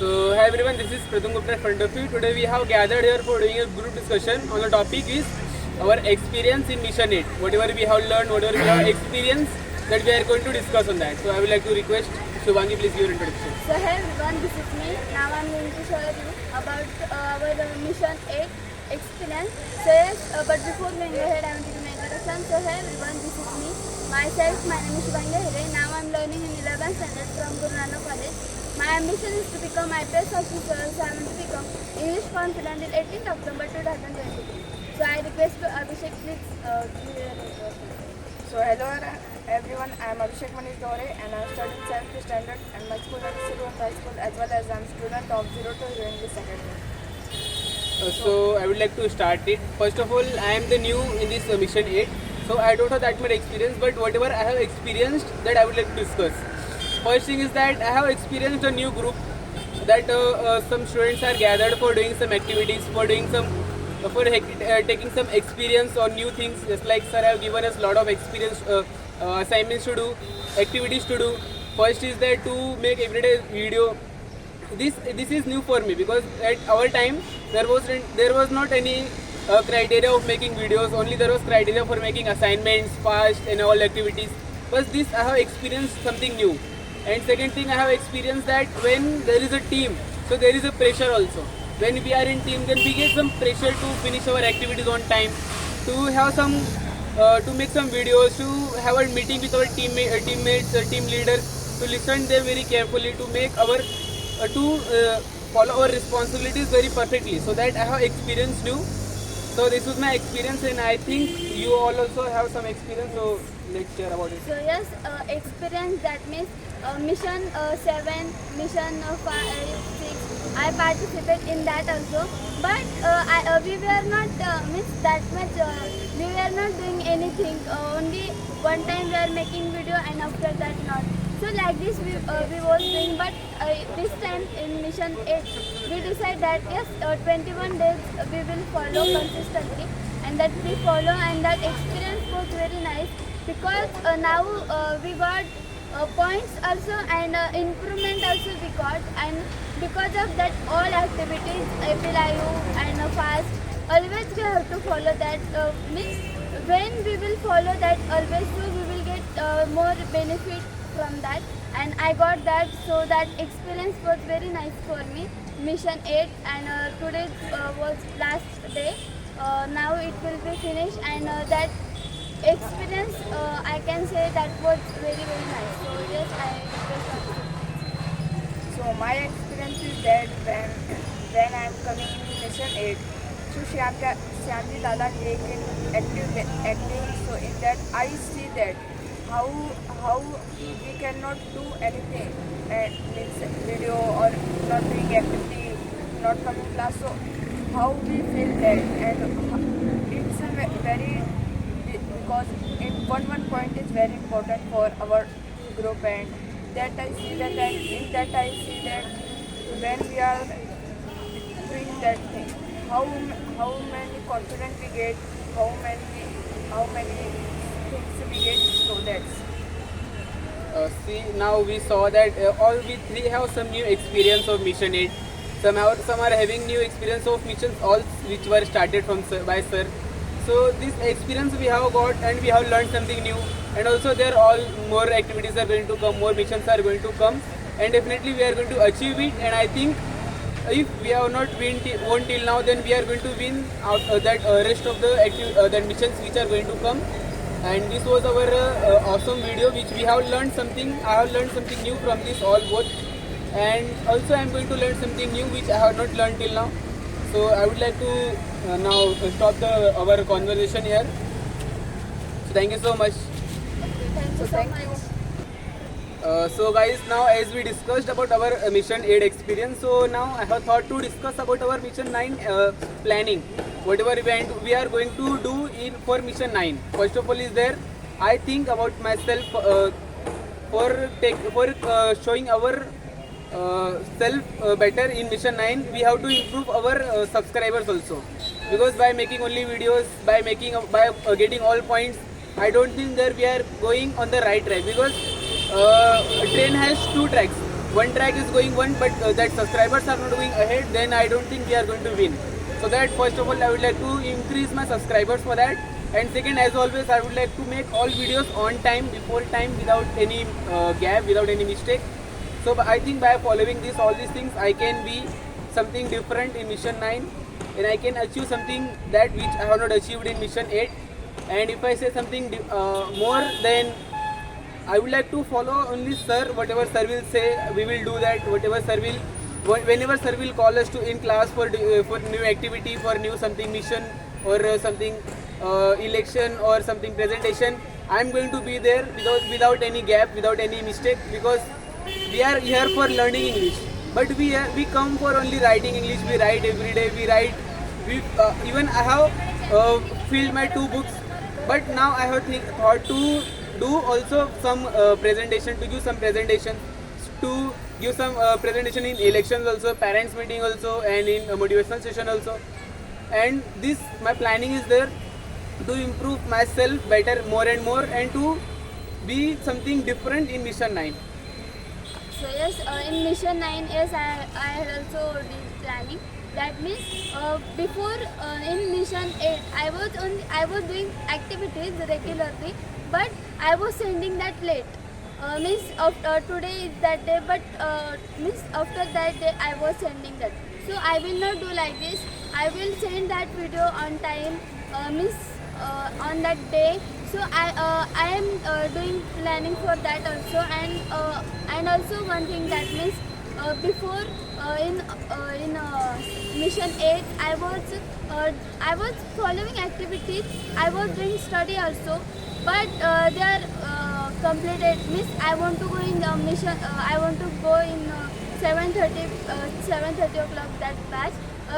Hi everyone, this is Pratham Gupta in front of you. Today we have gathered here for doing a group discussion on the topic is our experience in Mission 8. Whatever we have learned, whatever we have experienced, that we are going to discuss on that. So I would like to request Shubhangi, please give your introduction. So hey everyone, this is me. Now I'm going to show you about our Mission 8 experience. So yes, but before going ahead, I want to make a introduction. So hey everyone, this is me. Myself, my name is Shubhangi Hire. Now I'm learning in 11th standard from Guru Nanak College. My ambition is to become IPS officer. So I want to become English confident in 18th October 2023. So I request to Abhishek, please give your introduction. So hello everyone, I am Abhishek Manish Dore and I am studying 7th standard and my school is Silvan High School as well as I am student of 0 to English Academy. So I would like to start it. First of all, I am the new in this Mission 8. So I don't have that much experience, but whatever I have experienced, that I would like to discuss. First thing is that I have experienced a new group that some students are gathered for doing some activities, for doing some taking some experience on new things. Just like sir have given us a lot of experience assignments to do, activities to do. First is that to make everyday video. This is new for me because at our time there was not any criteria of making videos. Only there was criteria for making assignments, fast and all activities. But this I have experienced something new. And second thing I have experienced that when there is a team, so there is a pressure also. When we are in team, then we get some pressure to finish our activities on time, to have some, to make some videos, to have a meeting with our teammates, team leaders, to listen them very carefully, to make our, to follow our responsibilities very perfectly. So that I have experienced new. So this was my experience, and I think you all also have some experience. So let's share about it. So yes, experience that means mission 7, mission 5, 6. I participate in that also, but we were not means that much. We were not doing anything. Only one time we are making video, and after that not. So like this we was doing, but this time in mission 8 we decide that yes, 21 days we will follow consistently, and that we follow, and that experience was very nice because now we got points also, and improvement also we got, and because of that all activities FLIU and fast, always we have to follow that. Means when we will follow that always, so we will get more benefit from that, and I got that. So that experience was very nice for me, mission 8, and today was last day. Now it will be finished, and that experience I can say that was very nice. So yes, I request. So my experience is that when I am coming in mission 8, so Shyamji Dada take in active. So in that I see that how we cannot do anything and means video or not doing activity, not coming class. So how we feel that, and it's a very, because in one point is very important for our group, and that I see that, and in that I see that when we are doing that thing, how many confidence we get, how many things we get. So that's. See, now we saw that all we three have some new experience of Mission 8. Some are having new experience of missions, all which were started from by sir. So this experience we have got, and we have learned something new. And also there are all more activities are going to come, more missions are going to come, and definitely we are going to achieve it. And I think if we have not won till now, then we are going to win out that rest of the missions which are going to come. And this was our awesome video which we have learned something. I have learned something new from this all both, and also I am going to learn something new which I have not learned till now. So I would like to now stop our conversation here. So thank you so much. Thank you so much. So guys, now as we discussed about our mission 8 experience, so now I have thought to discuss about our mission 9 planning. Whatever event we are going to do for mission 9. First of all is there, I think about myself for showing our self better in mission 9, we have to improve our subscribers also, because by making only videos, by getting all points, I don't think that we are going on the right track, because train has two tracks. one track is going one, but that subscribers are not going ahead, then I don't think we are going to win. So that first of all, I would like to increase my subscribers for that. And second, as always, I would like to make all videos on time, before time, without any gap, without any mistake. So I think by following this, all these things, I can be something different in Mission 9, and I can achieve something that which I have not achieved in Mission 8. And if I say something more, then I would like to follow only sir. Whatever sir will say, we will do that. Whatever sir will, whenever sir will call us to in class for new activity, for new something mission or something election or something presentation, I am going to be there without any gap, without any mistake, because we are here for learning English. But we come for only writing English. We write every day. We write. Even I have filled my 2 books. But now I have thought to do also some presentation, to give some presentation, to give some presentation in elections also, parents meeting also, and in motivational session also. And this my planning is there to improve myself better, more and more, and to be something different in Mission 9. So yes, in Mission 9, yes, I had also did planning. That means before in Mission 8, I was doing activities regularly, but I was sending that late. Means today is that day, but means after that day I was sending that. So I will not do like this. I will send that video on time. Means on that day. So I am doing planning for that also, and also one thing that means before in Mission 8 I was following activities. I was doing study also, but they are completed. Means I want to go in mission. I want to go in 7:30 o'clock that batch.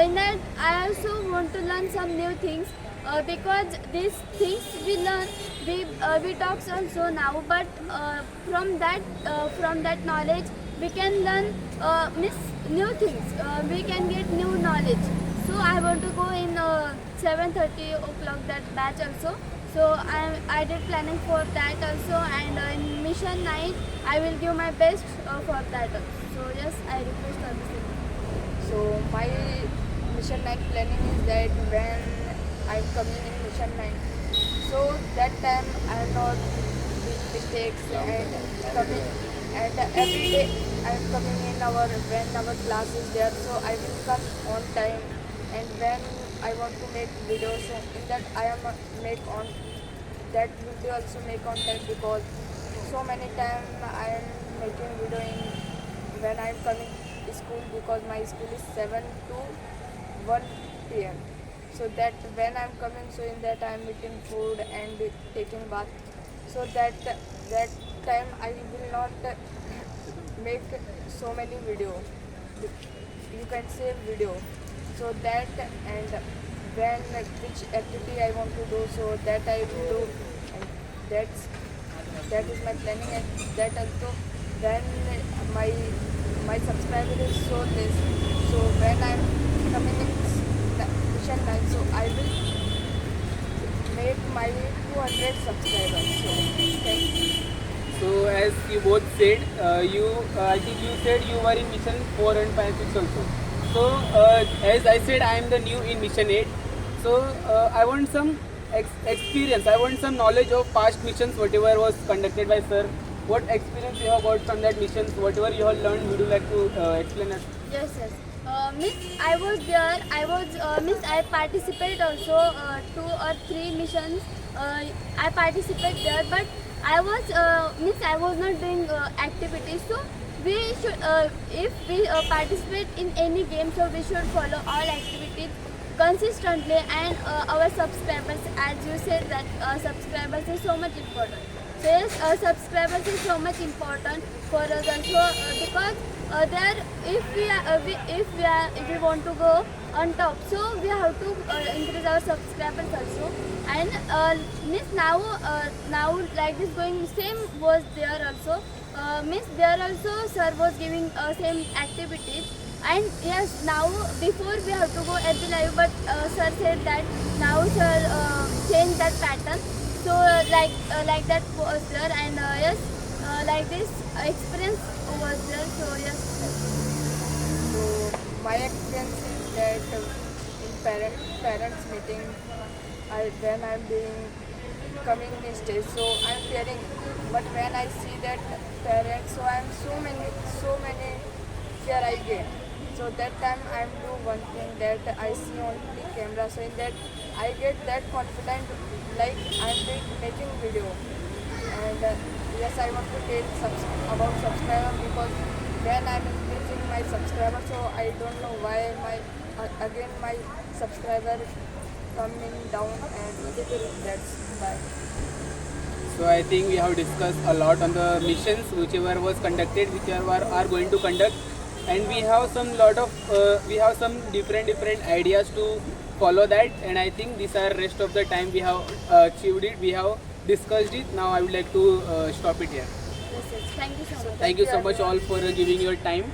In that I also want to learn some new things. Because these things we learn, we talk also now, but from that knowledge we can learn new things. We can get new knowledge. So I want to go in 7:30 o'clock that batch also. So I did planning for that also, and in Mission 9 I will give my best for that also. So yes, I request everything. So my Mission 9 planning is that when I'm coming in Mission 9, so that time I'm not doing mistakes and coming, and every day I'm coming in when our class is there, so I will come on time, and when I want to make videos, in that I am make on that video also make on time, because so many time I am making video in when I'm coming to school, because my school is 7 to 1 p.m. So that when I'm coming, so in that I'm eating food and taking bath. So that time I will not make so many video. You can say video. So that, and when which activity I want to do, so that I will do, and that is my planning, and that also when my subscriber is so less. So when I'm coming in Mission 9, so I will make my 200 subscribers. So thank you. So as you both said, I think you said you were in Mission 4 and 5 6 also. So as I said, I am the new in Mission 8. So I want some experience. I want some knowledge of past missions, whatever was conducted by sir. What experience you have got from that missions? Whatever you have learned, would you like to explain us? Yes, yes. Miss, I was there. Miss, I participate also 2 or 3 missions. I participate there, but I was not doing activities. So we should, if we participate in any game, so we should follow all activities consistently, and our subscribers, as you said that subscribers is so much important. So yes, subscribers is so much important for us also, because there if we want to go on top, so we have to increase our subscribers also. And miss now like this going same was there also. Miss there also sir was giving same activities. And yes, now before we have to go at the live, but sir said that now sir changed that pattern. So like that was there, and yes, like this experience was there. So yes. So my experience is that in parents meeting, when I'm being coming in stage, so I'm fearing. But when I see that parents, so I'm so many fear I get. So that time I'm do one thing that I see only camera. So in that I get that confident, like I'm making video. And yes, I want to tell about subscriber, because when I'm increasing my subscriber, so I don't know why again my subscriber coming down, and that's why. So I think we have discussed a lot on the missions whichever was conducted, whichever are going to conduct, and we have some different ideas to follow that. And I think these are rest of the time we have achieved it. We have discussed it. Now I would like to stop it here. Yes, yes. Thank you so much. Thank you so much all for giving your time.